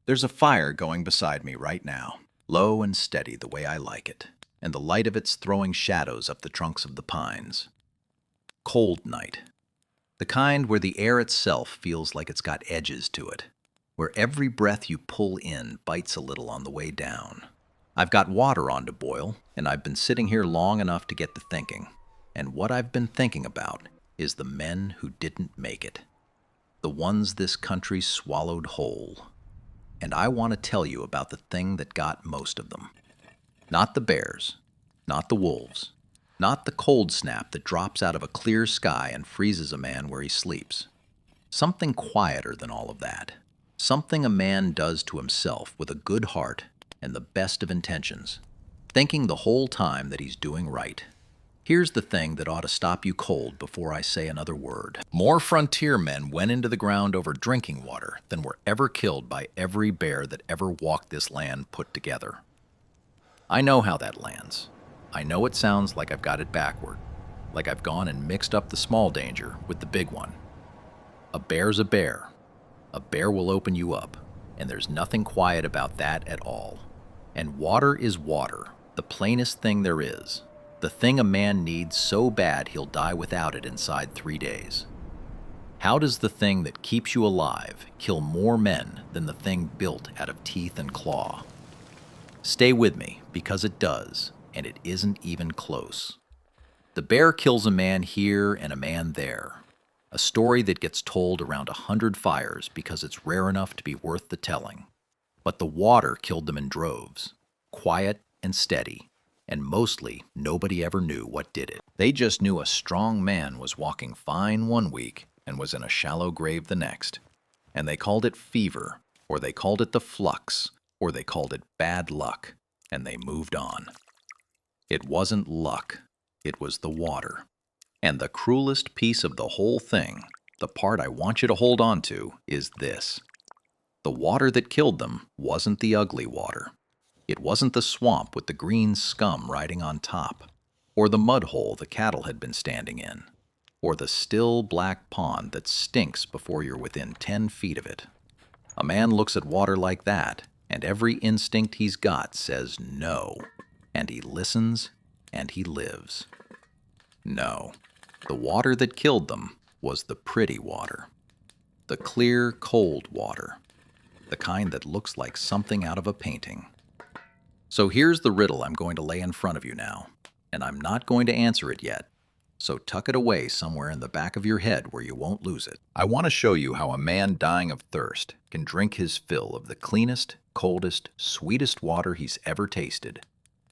There's a fire going beside me right now, low and steady the way I like it, and the light of it's throwing shadows up the trunks of the pines. Cold night. The kind where the air itself feels like it's got edges to it, where every breath you pull in bites a little on the way down. I've got water on to boil, and I've been sitting here long enough to get to thinking. And what I've been thinking about is the men who didn't make it. The ones this country swallowed whole. And I want to tell you about the thing that got most of them. Not the bears, not the wolves, not the cold snap that drops out of a clear sky and freezes a man where he sleeps. Something quieter than all of that. Something a man does to himself with a good heart and the best of intentions, thinking the whole time that he's doing right. Here's the thing that ought to stop you cold before I say another word. More frontier men went into the ground over drinking water than were ever killed by every bear that ever walked this land put together. I know how that lands. I know it sounds like I've got it backward, like I've gone and mixed up the small danger with the big one. A bear's a bear. A bear will open you up, and there's nothing quiet about that at all. And water is water, the plainest thing there is. The thing a man needs so bad he'll die without it inside 3 days. How does the thing that keeps you alive kill more men than the thing built out of teeth and claw? Stay with me, because it does, and it isn't even close. The bear kills a man here and a man there. A story that gets told around 100 fires because it's rare enough to be worth the telling. But the water killed them in droves, quiet and steady, and mostly nobody ever knew what did it. They just knew a strong man was walking fine one week and was in a shallow grave the next. And they called it fever, or they called it the flux, or they called it bad luck, and they moved on. It wasn't luck, it was the water. And the cruelest piece of the whole thing, the part I want you to hold on to, is this. The water that killed them wasn't the ugly water. It wasn't the swamp with the green scum riding on top, or the mud hole the cattle had been standing in, or the still black pond that stinks before you're within 10 feet of it. A man looks at water like that, and every instinct he's got says no, and he listens, and he lives. No, the water that killed them was the pretty water. The clear, cold water. The kind that looks like something out of a painting. So here's the riddle I'm going to lay in front of you now, and I'm not going to answer it yet, so tuck it away somewhere in the back of your head where you won't lose it. I want to show you how a man dying of thirst can drink his fill of the cleanest, coldest, sweetest water he's ever tasted,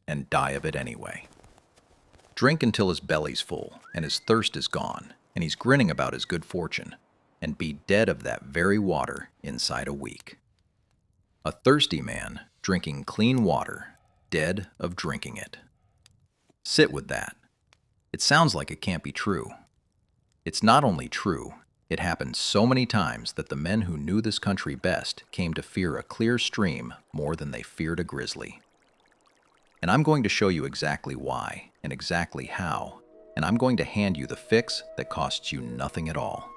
and die of it anyway. Drink until his belly's full, and his thirst is gone, and he's grinning about his good fortune, and be dead of that very water inside a week. A thirsty man drinking clean water, dead of drinking it. Sit with that. It sounds like it can't be true. It's not only true, it happened so many times that the men who knew this country best came to fear a clear stream more than they feared a grizzly. And I'm going to show you exactly why and exactly how, and I'm going to hand you the fix that costs you nothing at all.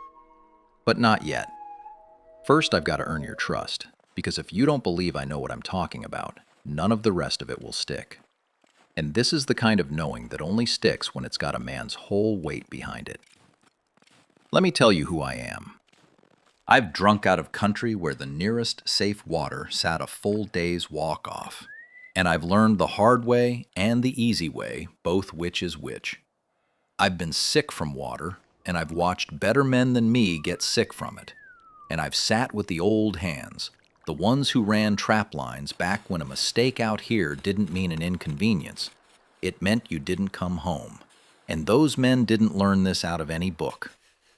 But not yet. First, I've got to earn your trust, because if you don't believe I know what I'm talking about, none of the rest of it will stick. And this is the kind of knowing that only sticks when it's got a man's whole weight behind it. Let me tell you who I am. I've drunk out of country where the nearest safe water sat a full day's walk off. And I've learned the hard way and the easy way, both which is which. I've been sick from water, and I've watched better men than me get sick from it. And I've sat with the old hands, the ones who ran trap lines back when a mistake out here didn't mean an inconvenience. It meant you didn't come home. And those men didn't learn this out of any book.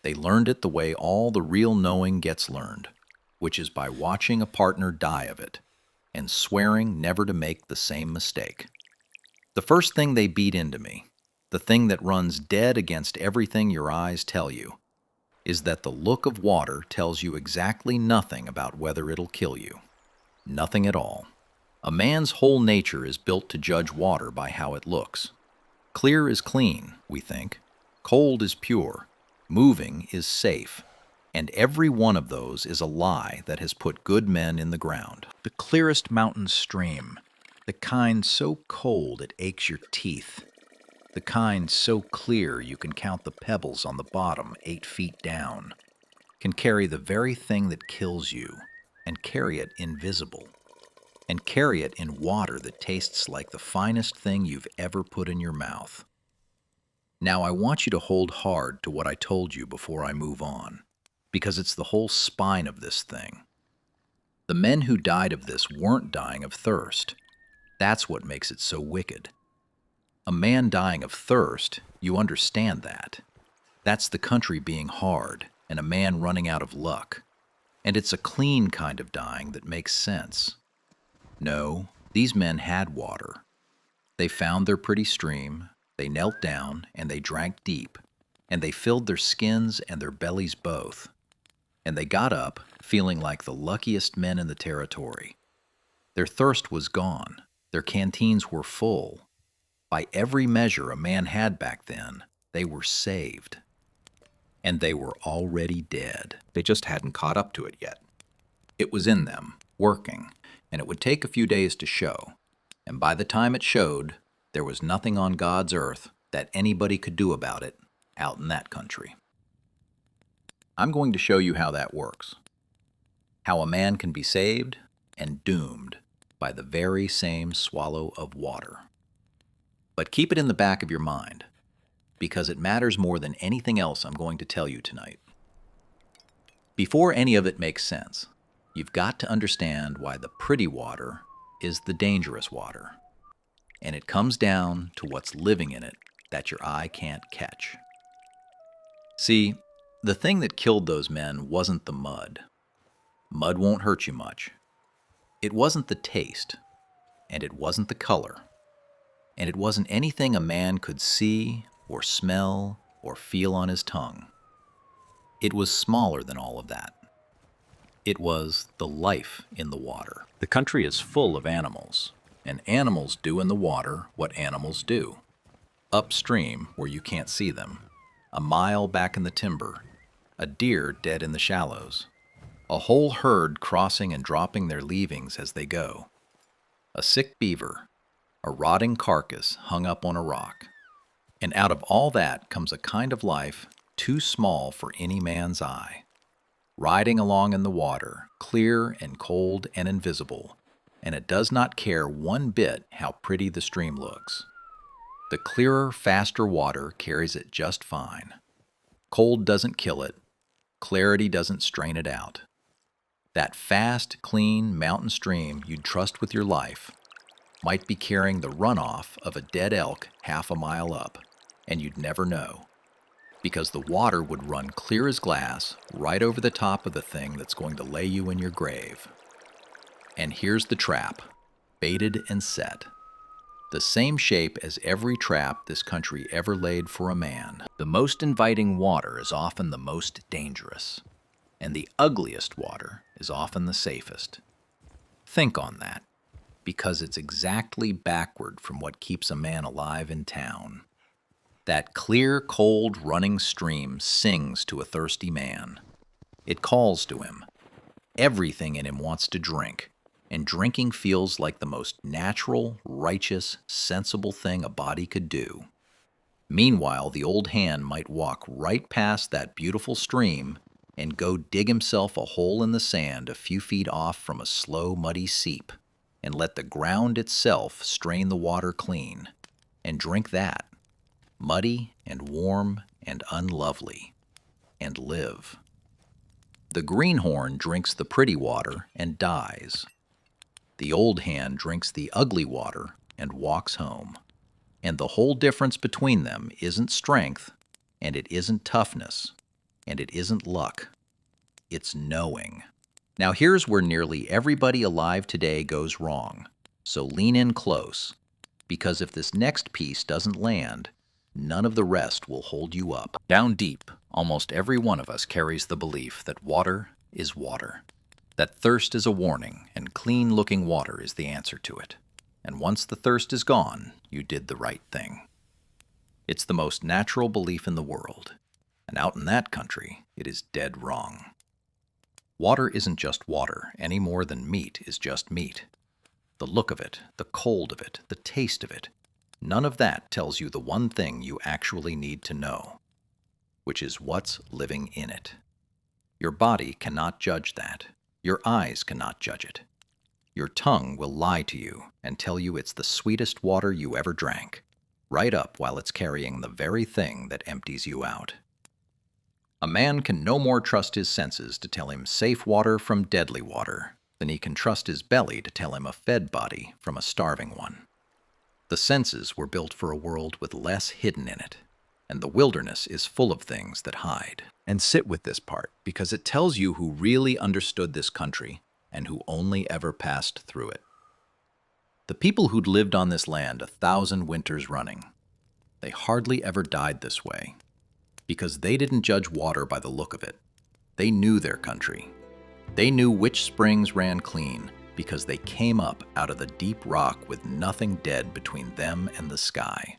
They learned it the way all the real knowing gets learned, which is by watching a partner die of it, and swearing never to make the same mistake. The first thing they beat into me, the thing that runs dead against everything your eyes tell you, is that the look of water tells you exactly nothing about whether it'll kill you. Nothing at all. A man's whole nature is built to judge water by how it looks. Clear is clean, we think. Cold is pure. Moving is safe. And every one of those is a lie that has put good men in the ground. The clearest mountain stream, the kind so cold it aches your teeth, the kind so clear you can count the pebbles on the bottom 8 feet down, can carry the very thing that kills you, and carry it invisible, and carry it in water that tastes like the finest thing you've ever put in your mouth. Now I want you to hold hard to what I told you before I move on, because it's the whole spine of this thing. The men who died of this weren't dying of thirst. That's what makes it so wicked. A man dying of thirst, you understand that. That's the country being hard, and a man running out of luck. And it's a clean kind of dying that makes sense. No, these men had water. They found their pretty stream, they knelt down, and they drank deep, and they filled their skins and their bellies both. And they got up, feeling like the luckiest men in the territory. Their thirst was gone. Their canteens were full. By every measure a man had back then, they were saved. And they were already dead. They just hadn't caught up to it yet. It was in them, working, and it would take a few days to show. And by the time it showed, there was nothing on God's earth that anybody could do about it out in that country. I'm going to show you how that works. How a man can be saved and doomed by the very same swallow of water. But keep it in the back of your mind, because it matters more than anything else I'm going to tell you tonight. Before any of it makes sense, you've got to understand why the pretty water is the dangerous water. And it comes down to what's living in it that your eye can't catch. See, the thing that killed those men wasn't the mud. Mud won't hurt you much. It wasn't the taste, and it wasn't the color, and it wasn't anything a man could see or smell or feel on his tongue. It was smaller than all of that. It was the life in the water. The country is full of animals, and animals do in the water what animals do. Upstream, where you can't see them, a mile back in the timber, a deer dead in the shallows, a whole herd crossing and dropping their leavings as they go, a sick beaver, a rotting carcass hung up on a rock. And out of all that comes a kind of life too small for any man's eye, riding along in the water, clear and cold and invisible, and it does not care one bit how pretty the stream looks. The clearer, faster water carries it just fine. Cold doesn't kill it. Clarity doesn't strain it out. That fast, clean mountain stream you'd trust with your life might be carrying the runoff of a dead elk half a mile up, and you'd never know, because the water would run clear as glass right over the top of the thing that's going to lay you in your grave. And here's the trap, baited and set. The same shape as every trap this country ever laid for a man. The most inviting water is often the most dangerous, and the ugliest water is often the safest. Think on that, because it's exactly backward from what keeps a man alive in town. That clear, cold, running stream sings to a thirsty man. It calls to him. Everything in him wants to drink, and drinking feels like the most natural, righteous, sensible thing a body could do. Meanwhile, the old hand might walk right past that beautiful stream and go dig himself a hole in the sand a few feet off from a slow, muddy seep, and let the ground itself strain the water clean, and drink that, muddy and warm and unlovely, and live. The greenhorn drinks the pretty water and dies. The old hand drinks the ugly water and walks home. And the whole difference between them isn't strength, and it isn't toughness, and it isn't luck. It's knowing. Now here's where nearly everybody alive today goes wrong, so lean in close, because if this next piece doesn't land, none of the rest will hold you up. Down deep, almost every one of us carries the belief that water is water, that thirst is a warning, and clean-looking water is the answer to it. And once the thirst is gone, you did the right thing. It's the most natural belief in the world, and out in that country, it is dead wrong. Water isn't just water any more than meat is just meat. The look of it, the cold of it, the taste of it, none of that tells you the one thing you actually need to know, which is what's living in it. Your body cannot judge that. Your eyes cannot judge it. Your tongue will lie to you and tell you it's the sweetest water you ever drank, right up while it's carrying the very thing that empties you out. A man can no more trust his senses to tell him safe water from deadly water than he can trust his belly to tell him a fed body from a starving one. The senses were built for a world with less hidden in it, and the wilderness is full of things that hide. And sit with this part, because it tells you who really understood this country and who only ever passed through it. The people who'd lived on this land 1,000 winters running, they hardly ever died this way, because they didn't judge water by the look of it. They knew their country. They knew which springs ran clean, because they came up out of the deep rock with nothing dead between them and the sky.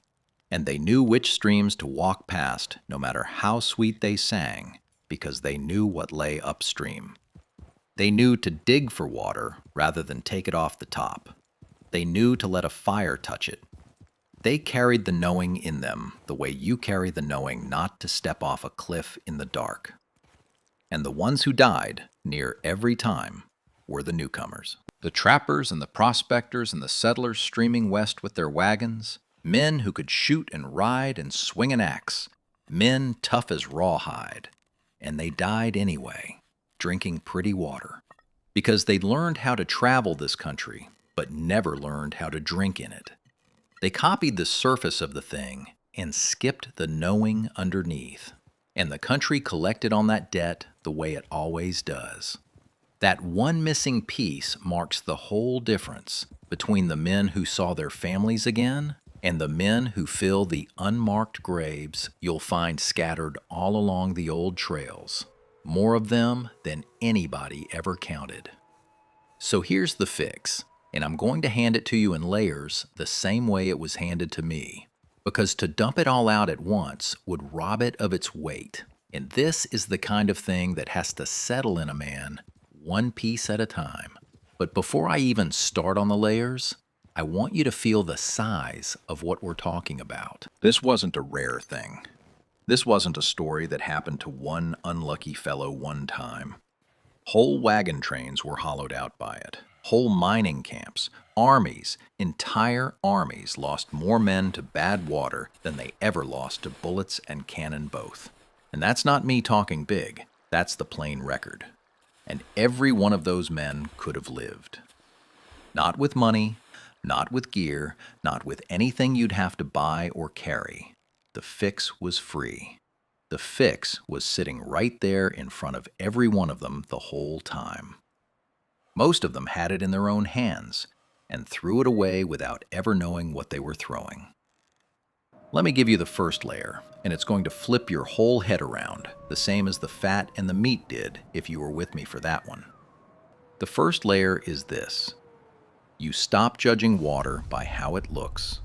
And they knew which streams to walk past, no matter how sweet they sang, because they knew what lay upstream. They knew to dig for water rather than take it off the top. They knew to let a fire touch it. They carried the knowing in them the way you carry the knowing not to step off a cliff in the dark. And the ones who died, near every time, were the newcomers. The trappers and the prospectors and the settlers streaming west with their wagons, men who could shoot and ride and swing an axe, men tough as rawhide. And they died anyway, drinking pretty water, because they'd learned how to travel this country, but never learned how to drink in it. They copied the surface of the thing and skipped the knowing underneath, and the country collected on that debt the way it always does. That one missing piece marks the whole difference between the men who saw their families again and the men who fill the unmarked graves you'll find scattered all along the old trails, more of them than anybody ever counted. So here's the fix, and I'm going to hand it to you in layers the same way it was handed to me, because to dump it all out at once would rob it of its weight. And this is the kind of thing that has to settle in a man one piece at a time. But before I even start on the layers, I want you to feel the size of what we're talking about. This wasn't a rare thing. This wasn't a story that happened to one unlucky fellow one time. Whole wagon trains were hollowed out by it. Whole mining camps, armies, entire armies lost more men to bad water than they ever lost to bullets and cannon both. And that's not me talking big. That's the plain record. And every one of those men could have lived. Not with money, not with gear, not with anything you'd have to buy or carry. The fix was free. The fix was sitting right there in front of every one of them the whole time. Most of them had it in their own hands and threw it away without ever knowing what they were throwing. Let me give you the first layer, and it's going to flip your whole head around, the same as the fat and the meat did if you were with me for that one. The first layer is this. You stop judging water by how it looks,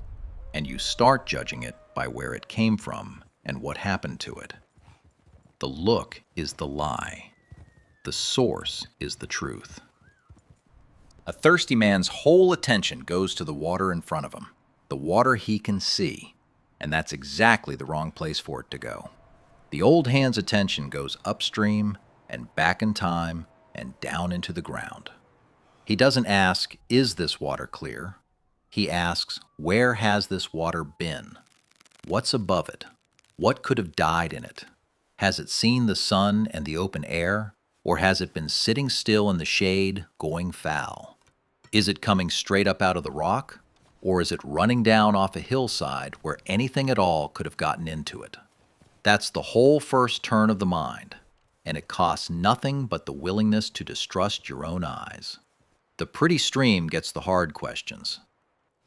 and you start judging it by where it came from and what happened to it. The look is the lie. The source is the truth. A thirsty man's whole attention goes to the water in front of him, the water he can see, and that's exactly the wrong place for it to go. The old hand's attention goes upstream and back in time and down into the ground. He doesn't ask, is this water clear? He asks, where has this water been? What's above it? What could have died in it? Has it seen the sun and the open air, or has it been sitting still in the shade, going foul? Is it coming straight up out of the rock, or is it running down off a hillside where anything at all could have gotten into it? That's the whole first turn of the mind, and it costs nothing but the willingness to distrust your own eyes. The pretty stream gets the hard questions.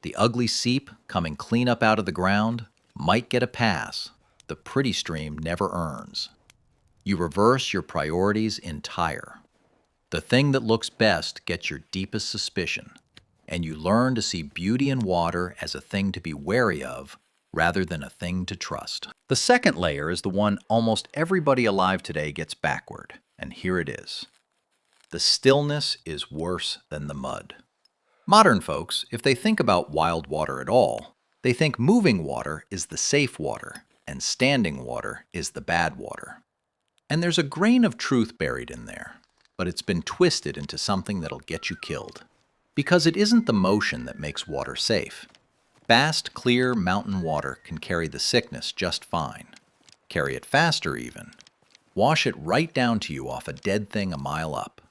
The ugly seep coming clean up out of the ground might get a pass. The pretty stream never earns. You reverse your priorities entire. The thing that looks best gets your deepest suspicion, and you learn to see beauty in water as a thing to be wary of rather than a thing to trust. The second layer is the one almost everybody alive today gets backward, and here it is. The stillness is worse than the mud. Modern folks, if they think about wild water at all, they think moving water is the safe water, and standing water is the bad water. And there's a grain of truth buried in there, but it's been twisted into something that'll get you killed. Because it isn't the motion that makes water safe. Fast, clear mountain water can carry the sickness just fine. Carry it faster even. Wash it right down to you off a dead thing a mile up.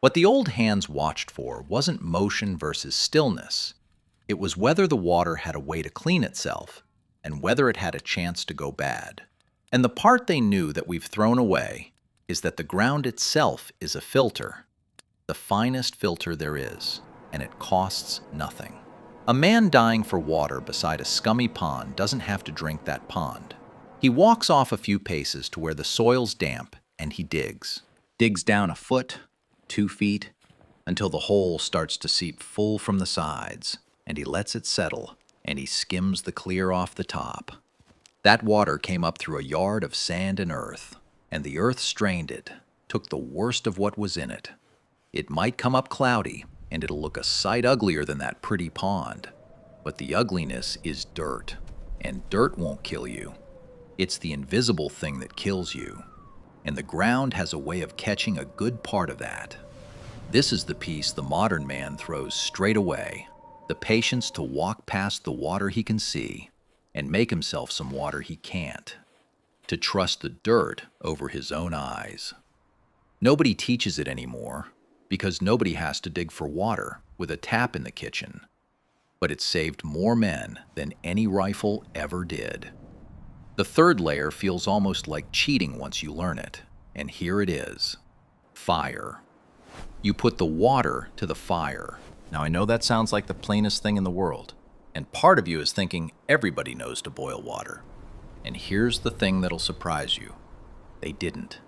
What the old hands watched for wasn't motion versus stillness. It was whether the water had a way to clean itself, and whether it had a chance to go bad. And the part they knew that we've thrown away is that the ground itself is a filter, the finest filter there is, and it costs nothing. A man dying for water beside a scummy pond doesn't have to drink that pond. He walks off a few paces to where the soil's damp, and he digs. Digs down a foot, 2 feet, until the hole starts to seep full from the sides, and he lets it settle, and he skims the clear off the top. That water came up through a yard of sand and earth, and the earth strained it, took the worst of what was in it. It might come up cloudy, and it'll look a sight uglier than that pretty pond. But the ugliness is dirt, and dirt won't kill you. It's the invisible thing that kills you, and the ground has a way of catching a good part of that. This is the piece the modern man throws straight away, the patience to walk past the water he can see and make himself some water he can't, to trust the dirt over his own eyes. Nobody teaches it anymore, because nobody has to dig for water with a tap in the kitchen. But it saved more men than any rifle ever did. The third layer feels almost like cheating once you learn it, and here it is. Fire. You put the water to the fire. Now I know that sounds like the plainest thing in the world, and part of you is thinking everybody knows to boil water. And here's the thing that'll surprise you. They didn't.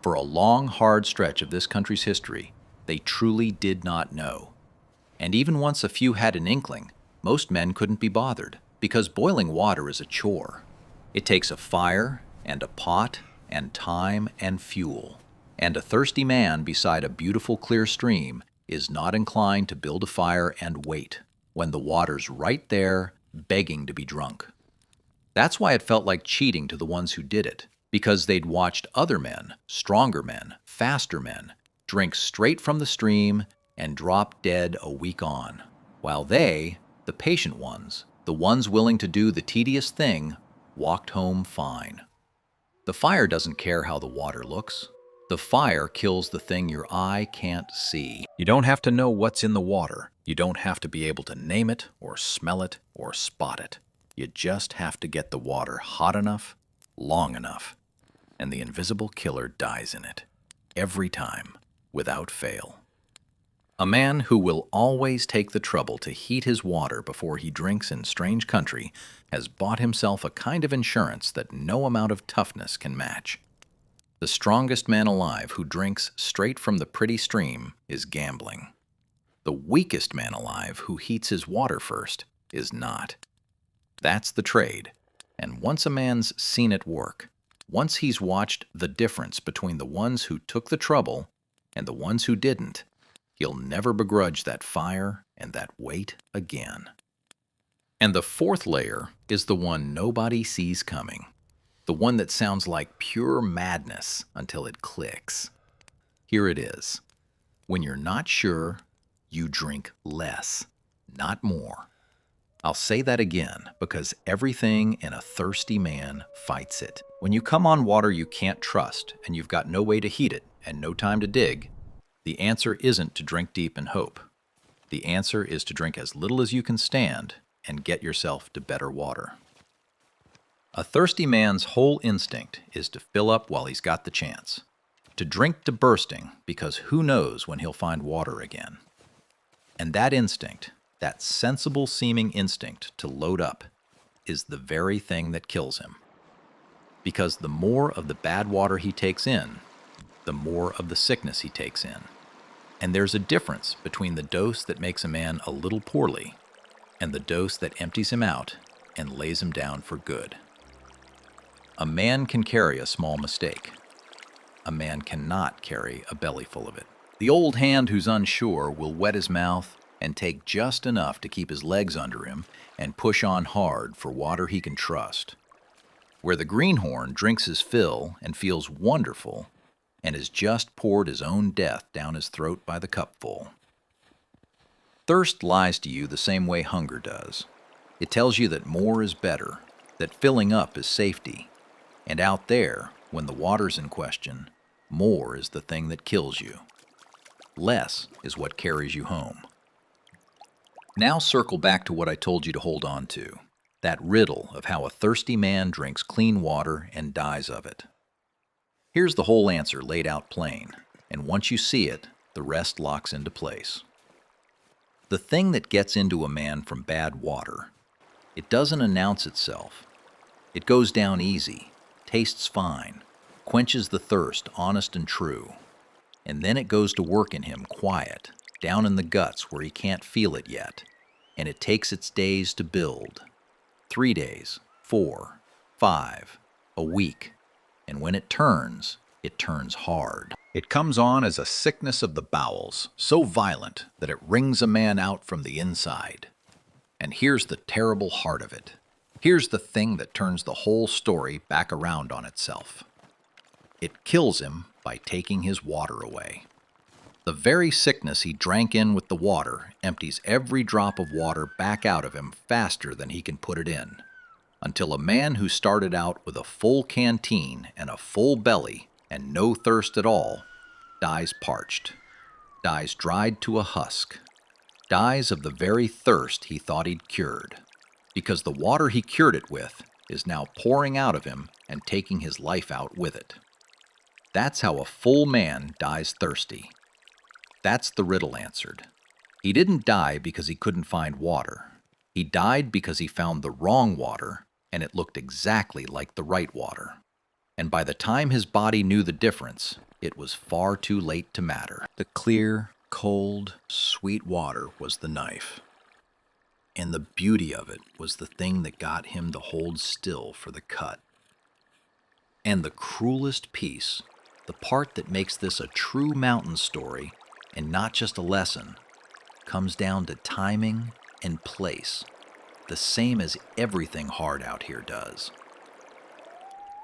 For a long, hard stretch of this country's history, they truly did not know. And even once a few had an inkling, most men couldn't be bothered, because boiling water is a chore. It takes a fire, and a pot, and time, and fuel. And a thirsty man beside a beautiful clear stream is not inclined to build a fire and wait, when the water's right there, begging to be drunk. That's why it felt like cheating to the ones who did it, because they'd watched other men, stronger men, faster men, drink straight from the stream and drop dead a week on, while they, the patient ones, the ones willing to do the tedious thing, walked home fine. The fire doesn't care how the water looks. The fire kills the thing your eye can't see. You don't have to know what's in the water. You don't have to be able to name it or smell it or spot it. You just have to get the water hot enough, long enough, and the invisible killer dies in it, every time, without fail. A man who will always take the trouble to heat his water before he drinks in strange country has bought himself a kind of insurance that no amount of toughness can match. The strongest man alive who drinks straight from the pretty stream is gambling. The weakest man alive who heats his water first is not. That's the trade, and once a man's seen it work, once he's watched the difference between the ones who took the trouble and the ones who didn't, he'll never begrudge that fire and that wait again. And the fourth layer is the one nobody sees coming, the one that sounds like pure madness until it clicks. Here it is. When you're not sure, you drink less, not more. I'll say that again because everything in a thirsty man fights it. When you come on water you can't trust and you've got no way to heat it and no time to dig, the answer isn't to drink deep and hope. The answer is to drink as little as you can stand and get yourself to better water. A thirsty man's whole instinct is to fill up while he's got the chance, to drink to bursting because who knows when he'll find water again. And that instinct, that sensible-seeming instinct to load up, is the very thing that kills him. Because the more of the bad water he takes in, the more of the sickness he takes in. And there's a difference between the dose that makes a man a little poorly and the dose that empties him out and lays him down for good. A man can carry a small mistake. A man cannot carry a belly full of it. The old hand who's unsure will wet his mouth and take just enough to keep his legs under him and push on hard for water he can trust. Where the greenhorn drinks his fill and feels wonderful and has just poured his own death down his throat by the cupful. Thirst lies to you the same way hunger does. It tells you that more is better, that filling up is safety, and out there, when the water's in question, more is the thing that kills you. Less is what carries you home. Now circle back to what I told you to hold on to, that riddle of how a thirsty man drinks clean water and dies of it. Here's the whole answer laid out plain, and once you see it, the rest locks into place. The thing that gets into a man from bad water, it doesn't announce itself. It goes down easy, tastes fine, quenches the thirst honest and true, and then it goes to work in him quiet, down in the guts where he can't feel it yet, and it takes its days to build. 3 days, 4, 5, a week, and when it turns hard. It comes on as a sickness of the bowels, so violent that it wrings a man out from the inside. And here's the terrible heart of it. Here's the thing that turns the whole story back around on itself. It kills him by taking his water away. The very sickness he drank in with the water empties every drop of water back out of him faster than he can put it in, until a man who started out with a full canteen and a full belly and no thirst at all dies parched, dies dried to a husk, dies of the very thirst he thought he'd cured, because the water he cured it with is now pouring out of him and taking his life out with it. That's how a full man dies thirsty. That's the riddle answered. He didn't die because he couldn't find water. He died because he found the wrong water, and it looked exactly like the right water. And by the time his body knew the difference, it was far too late to matter. The clear, cold, sweet water was the knife. And the beauty of it was the thing that got him to hold still for the cut. And the cruelest piece, the part that makes this a true mountain story and not just a lesson, comes down to timing and place, the same as everything hard out here does.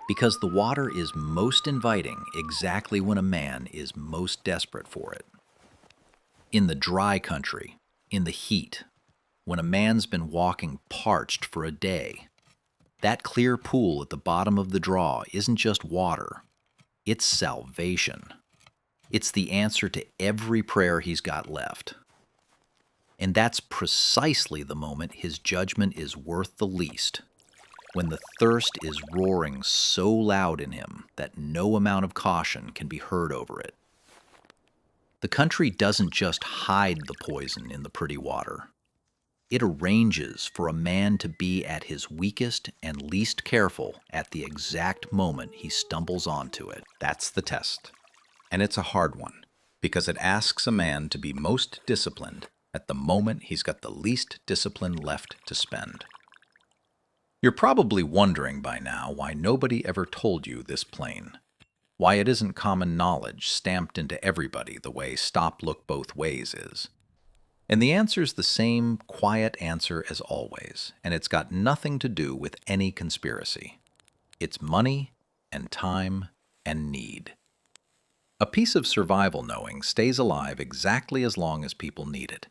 Because the water is most inviting exactly when a man is most desperate for it. In the dry country, in the heat, when a man's been walking parched for a day, that clear pool at the bottom of the draw isn't just water, it's salvation. It's the answer to every prayer he's got left. And that's precisely the moment his judgment is worth the least, when the thirst is roaring so loud in him that no amount of caution can be heard over it. The country doesn't just hide the poison in the pretty water. It arranges for a man to be at his weakest and least careful at the exact moment he stumbles onto it. That's the test. And it's a hard one, because it asks a man to be most disciplined at the moment he's got the least discipline left to spend. You're probably wondering by now why nobody ever told you this plain, why it isn't common knowledge stamped into everybody the way stop, look both ways is. And the answer's the same quiet answer as always, and it's got nothing to do with any conspiracy. It's money and time and need. A piece of survival knowing stays alive exactly as long as people need it,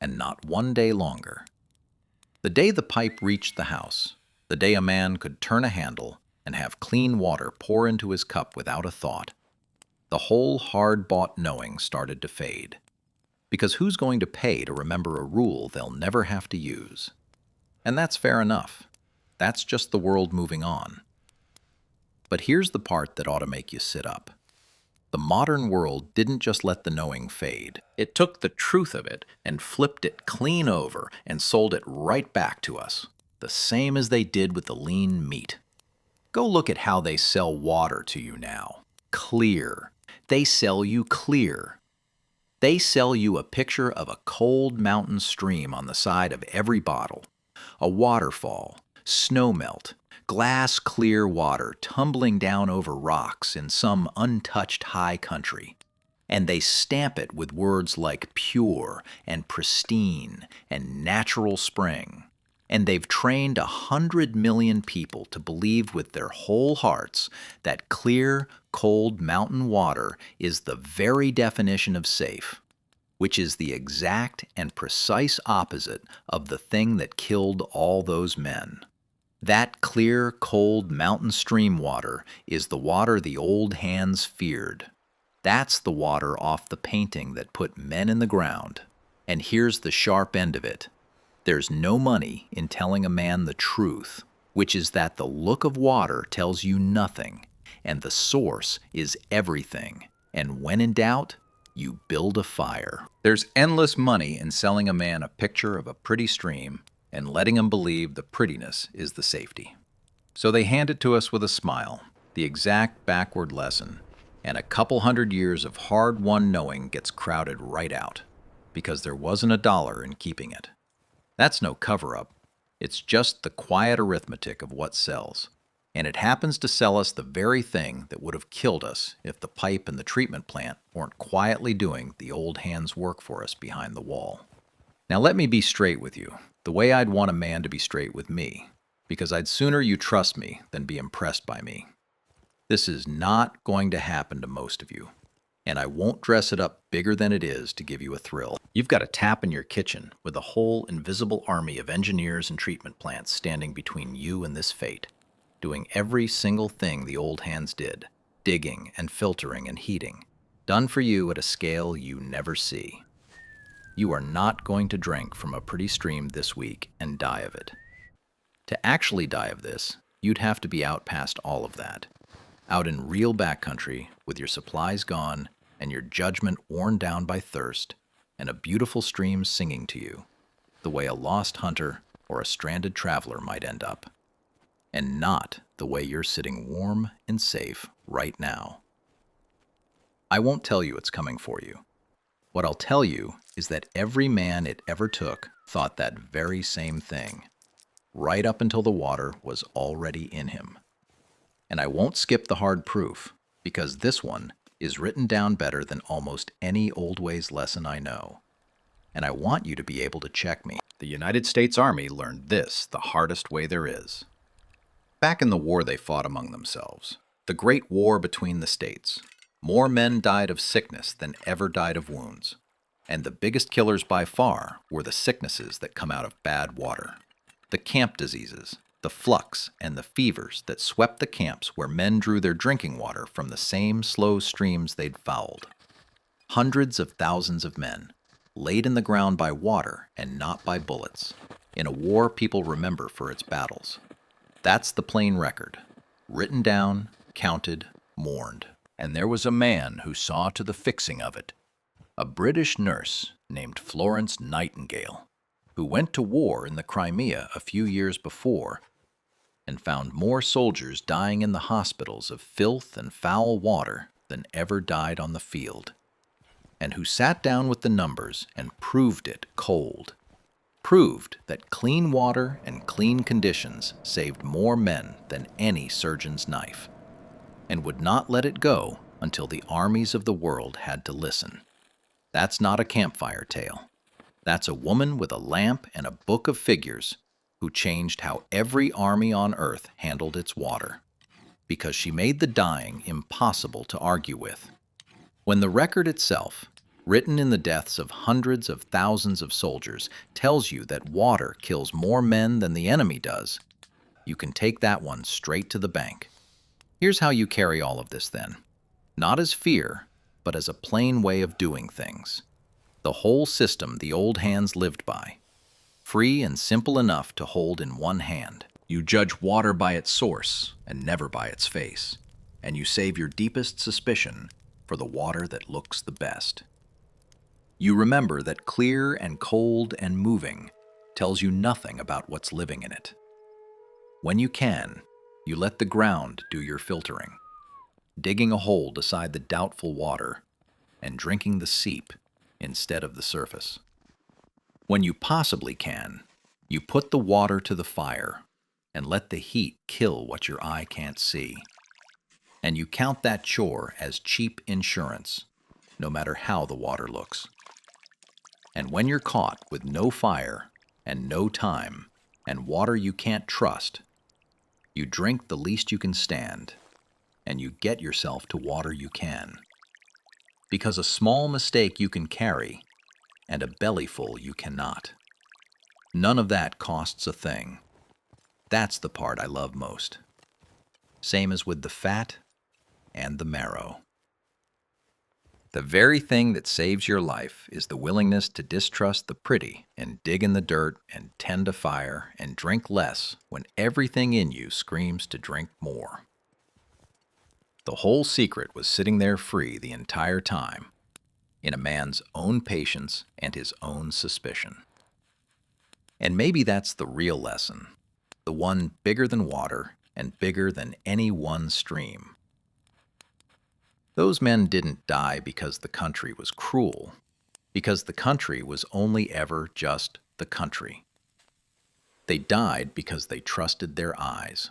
and not one day longer. The day the pipe reached the house, the day a man could turn a handle and have clean water pour into his cup without a thought, the whole hard-bought knowing started to fade. Because who's going to pay to remember a rule they'll never have to use? And that's fair enough. That's just the world moving on. But here's the part that ought to make you sit up. The modern world didn't just let the knowing fade. It took the truth of it and flipped it clean over and sold it right back to us, the same as they did with the lean meat. Go look at how they sell water to you now. Clear. They sell you clear. They sell you a picture of a cold mountain stream on the side of every bottle, a waterfall, snowmelt, glass-clear water tumbling down over rocks in some untouched high country. And they stamp it with words like pure and pristine and natural spring. And they've trained 100 million people to believe with their whole hearts that clear, cold mountain water is the very definition of safe, which is the exact and precise opposite of the thing that killed all those men. That clear, cold mountain stream water is the water the old hands feared. That's the water off the painting that put men in the ground. And here's the sharp end of it. There's no money in telling a man the truth, which is that the look of water tells you nothing, and the source is everything. And when in doubt, you build a fire. There's endless money in selling a man a picture of a pretty stream and letting him believe the prettiness is the safety. So they hand it to us with a smile, the exact backward lesson, and a couple hundred years of hard-won knowing gets crowded right out, because there wasn't a dollar in keeping it. That's no cover-up. It's just the quiet arithmetic of what sells. And it happens to sell us the very thing that would have killed us if the pipe and the treatment plant weren't quietly doing the old hands' work for us behind the wall. Now let me be straight with you, the way I'd want a man to be straight with me, because I'd sooner you trust me than be impressed by me. This is not going to happen to most of you. And I won't dress it up bigger than it is to give you a thrill. You've got a tap in your kitchen with a whole invisible army of engineers and treatment plants standing between you and this fate, doing every single thing the old hands did, digging and filtering and heating, done for you at a scale you never see. You are not going to drink from a pretty stream this week and die of it. To actually die of this, you'd have to be out past all of that. Out in real backcountry, with your supplies gone and your judgment worn down by thirst, and a beautiful stream singing to you, the way a lost hunter or a stranded traveler might end up. And not the way you're sitting warm and safe right now. I won't tell you it's coming for you. What I'll tell you is that every man it ever took thought that very same thing, right up until the water was already in him. And I won't skip the hard proof, because this one is written down better than almost any old ways lesson I know. And I want you to be able to check me. The United States Army learned this the hardest way there is. Back in the war they fought among themselves, the Great War between the states, more men died of sickness than ever died of wounds. And the biggest killers by far were the sicknesses that come out of bad water. The camp diseases, the flux and the fevers that swept the camps where men drew their drinking water from the same slow streams they'd fouled. Hundreds of thousands of men, laid in the ground by water and not by bullets, in a war people remember for its battles. That's the plain record, written down, counted, mourned. And there was a man who saw to the fixing of it, a British nurse named Florence Nightingale, who went to war in the Crimea a few years before and found more soldiers dying in the hospitals of filth and foul water than ever died on the field, and who sat down with the numbers and proved it cold, proved that clean water and clean conditions saved more men than any surgeon's knife, and would not let it go until the armies of the world had to listen. That's not a campfire tale. That's a woman with a lamp and a book of figures who changed how every army on earth handled its water, because she made the dying impossible to argue with. When the record itself, written in the deaths of hundreds of thousands of soldiers, tells you that water kills more men than the enemy does, you can take that one straight to the bank. Here's how you carry all of this then. Not as fear, but as a plain way of doing things. The whole system the old hands lived by. Free and simple enough to hold in one hand. You judge water by its source and never by its face. And you save your deepest suspicion for the water that looks the best. You remember that clear and cold and moving tells you nothing about what's living in it. When you can, you let the ground do your filtering, digging a hole beside the doubtful water and drinking the seep instead of the surface. When you possibly can, you put the water to the fire, and let the heat kill what your eye can't see. And you count that chore as cheap insurance, no matter how the water looks. And when you're caught with no fire and no time and water you can't trust, you drink the least you can stand, and you get yourself to water you can. Because a small mistake you can carry, and a bellyful you cannot. None of that costs a thing. That's the part I love most. Same as with the fat and the marrow. The very thing that saves your life is the willingness to distrust the pretty and dig in the dirt and tend a fire and drink less when everything in you screams to drink more. The whole secret was sitting there free the entire time, in a man's own patience and his own suspicion. And maybe that's the real lesson, the one bigger than water and bigger than any one stream. Those men didn't die because the country was cruel, because the country was only ever just the country. They died because they trusted their eyes.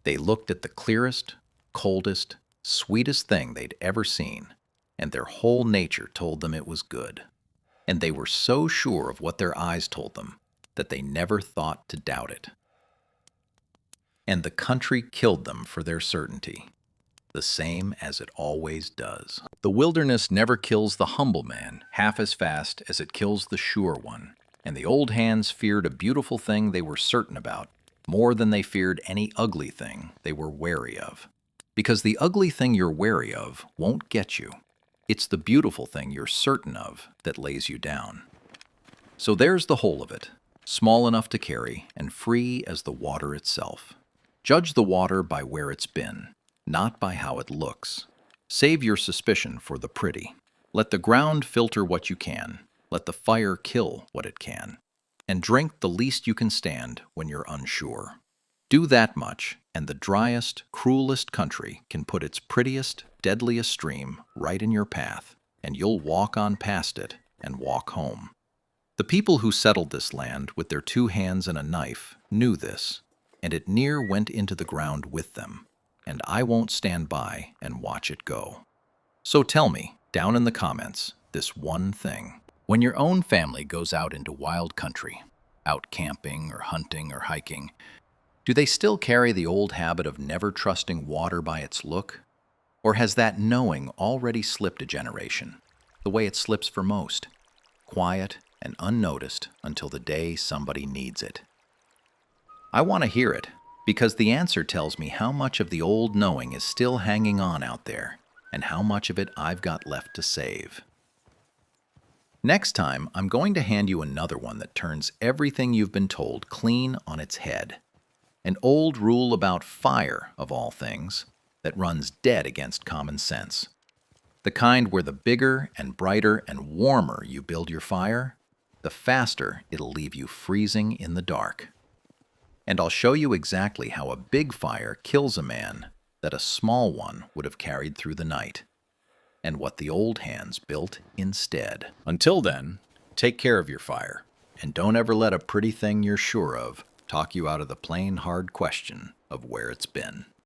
They looked at the clearest, coldest, sweetest thing they'd ever seen, and their whole nature told them it was good. And they were so sure of what their eyes told them that they never thought to doubt it. And the country killed them for their certainty, the same as it always does. The wilderness never kills the humble man half as fast as it kills the sure one, and the old hands feared a beautiful thing they were certain about more than they feared any ugly thing they were wary of. Because the ugly thing you're wary of won't get you. It's the beautiful thing you're certain of that lays you down. So there's the whole of it, small enough to carry and free as the water itself. Judge the water by where it's been, not by how it looks. Save your suspicion for the pretty. Let the ground filter what you can. Let the fire kill what it can. And drink the least you can stand when you're unsure. Do that much, and the driest, cruelest country can put its prettiest, deadliest stream right in your path, and you'll walk on past it and walk home. The people who settled this land with their 2 hands and a knife knew this, and it near went into the ground with them, and I won't stand by and watch it go. So tell me, down in the comments, this one thing. When your own family goes out into wild country, out camping or hunting or hiking, do they still carry the old habit of never trusting water by its look? Or has that knowing already slipped a generation, the way it slips for most, quiet and unnoticed until the day somebody needs it? I want to hear it, because the answer tells me how much of the old knowing is still hanging on out there, and how much of it I've got left to save. Next time, I'm going to hand you another one that turns everything you've been told clean on its head. An old rule about fire, of all things, that runs dead against common sense. The kind where the bigger and brighter and warmer you build your fire, the faster it'll leave you freezing in the dark. And I'll show you exactly how a big fire kills a man that a small one would have carried through the night, and what the old hands built instead. Until then, take care of your fire, and don't ever let a pretty thing you're sure of talk you out of the plain hard question of where it's been.